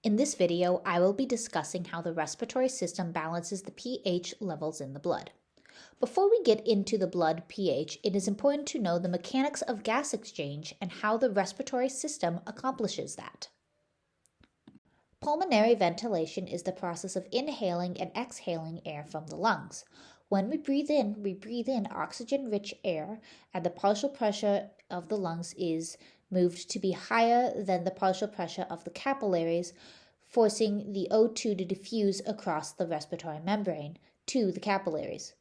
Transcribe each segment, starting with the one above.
In this video, I will be discussing how the respiratory system balances the pH levels in the blood. Before we get into the blood pH, it is important to know the mechanics of gas exchange and how the respiratory system accomplishes that. Pulmonary ventilation is the process of inhaling and exhaling air from the lungs. When we breathe in oxygen-rich air, and the partial pressure of the lungs is moved to be higher than the partial pressure of the capillaries, forcing the O2 to diffuse across the respiratory membrane to the capillaries.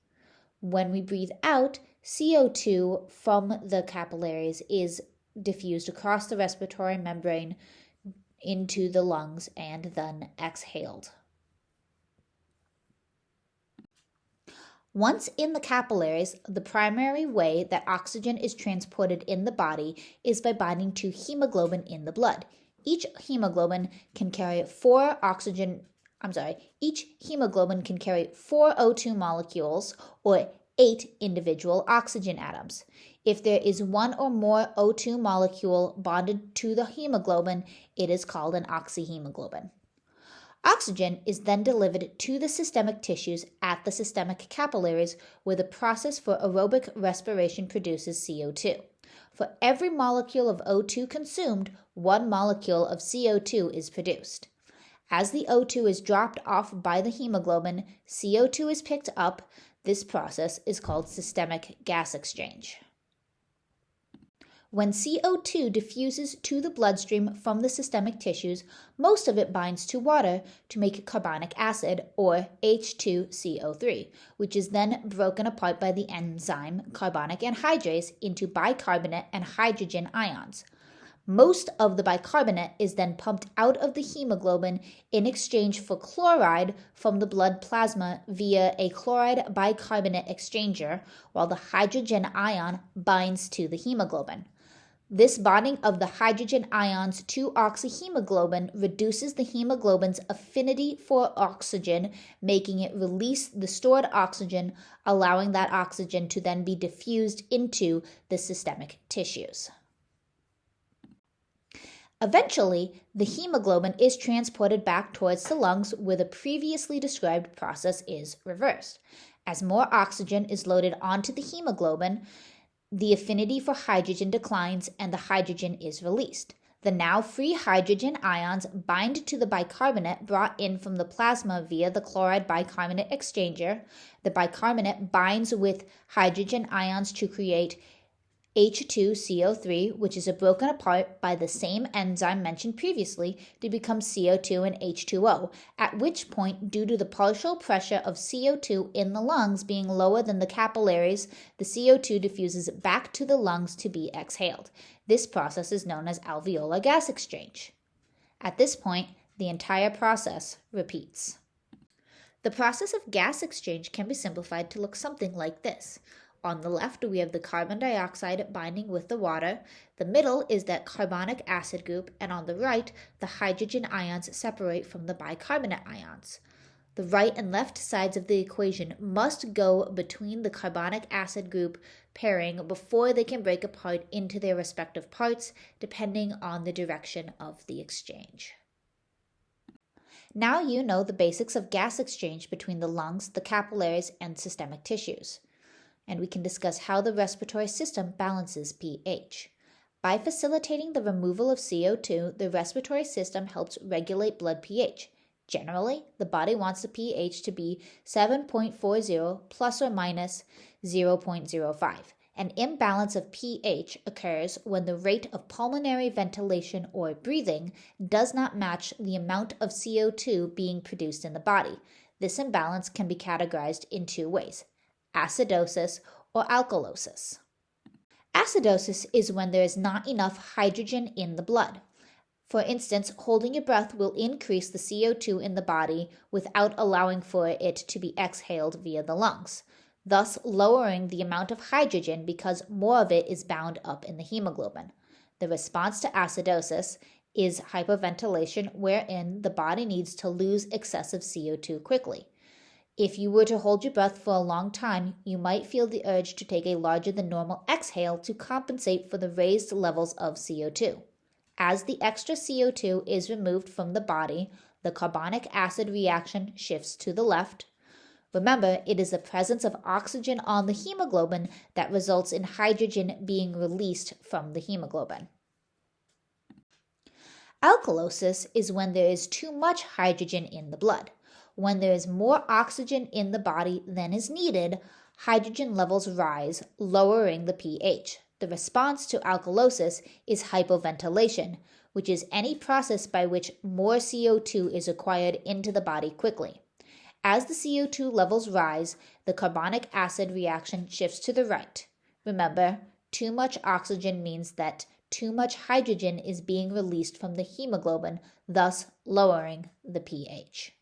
When we breathe out, CO2 from the capillaries is diffused across the respiratory membrane into the lungs and then exhaled. Once in the capillaries, the primary way that oxygen is transported in the body is by binding to hemoglobin in the blood. Each hemoglobin can carry four O2 molecules or 8 individual oxygen atoms. If there is one or more O2 molecule bonded to the hemoglobin, it is called an oxyhemoglobin. Oxygen is then delivered to the systemic tissues at the systemic capillaries, where the process for aerobic respiration produces CO2. For every molecule of O2 consumed, 1 molecule of CO2 is produced. As the O2 is dropped off by the hemoglobin, CO2 is picked up. This process is called systemic gas exchange. When CO2 diffuses to the bloodstream from the systemic tissues, most of it binds to water to make carbonic acid, or H2CO3, which is then broken apart by the enzyme carbonic anhydrase into bicarbonate and hydrogen ions. Most of the bicarbonate is then pumped out of the hemoglobin in exchange for chloride from the blood plasma via a chloride bicarbonate exchanger, while the hydrogen ion binds to the hemoglobin. This bonding of the hydrogen ions to oxyhemoglobin reduces the hemoglobin's affinity for oxygen, making it release the stored oxygen, allowing that oxygen to then be diffused into the systemic tissues. Eventually, the hemoglobin is transported back towards the lungs, where the previously described process is reversed. As more oxygen is loaded onto the hemoglobin, the affinity for hydrogen declines and the hydrogen is released. The now free hydrogen ions bind to the bicarbonate brought in from the plasma via the chloride bicarbonate exchanger. The bicarbonate binds with hydrogen ions to create H2CO3, which is broken apart by the same enzyme mentioned previously to become CO2 and H2O, at which point, due to the partial pressure of CO2 in the lungs being lower than the capillaries, the CO2 diffuses back to the lungs to be exhaled. This process is known as alveolar gas exchange. At this point, the entire process repeats. The process of gas exchange can be simplified to look something like this. On the left, we have the carbon dioxide binding with the water. The middle is that carbonic acid group, and on the right, the hydrogen ions separate from the bicarbonate ions. The right and left sides of the equation must go between the carbonic acid group pairing before they can break apart into their respective parts, depending on the direction of the exchange. Now you know the basics of gas exchange between the lungs, the capillaries, and systemic tissues. And we can discuss how the respiratory system balances pH. By facilitating the removal of CO2, the respiratory system helps regulate blood pH. Generally, the body wants the pH to be 7.40 plus or minus 0.05. An imbalance of pH occurs when the rate of pulmonary ventilation or breathing does not match the amount of CO2 being produced in the body. This imbalance can be categorized in two ways: acidosis or alkalosis. Acidosis is when there is not enough hydrogen in the blood. For instance, holding your breath will increase the CO2 in the body without allowing for it to be exhaled via the lungs, thus lowering the amount of hydrogen because more of it is bound up in the hemoglobin. The response to acidosis is hyperventilation, wherein the body needs to lose excessive CO2 quickly. If you were to hold your breath for a long time, you might feel the urge to take a larger than normal exhale to compensate for the raised levels of CO2. As the extra CO2 is removed from the body, the carbonic acid reaction shifts to the left. Remember, it is the presence of oxygen on the hemoglobin that results in hydrogen being released from the hemoglobin. Alkalosis is when there is too much hydrogen in the blood. When there is more oxygen in the body than is needed, hydrogen levels rise, lowering the pH. The response to alkalosis is hypoventilation, which is any process by which more CO2 is acquired into the body quickly. As the CO2 levels rise, the carbonic acid reaction shifts to the right. Remember, too much oxygen means that too much hydrogen is being released from the hemoglobin, thus lowering the pH.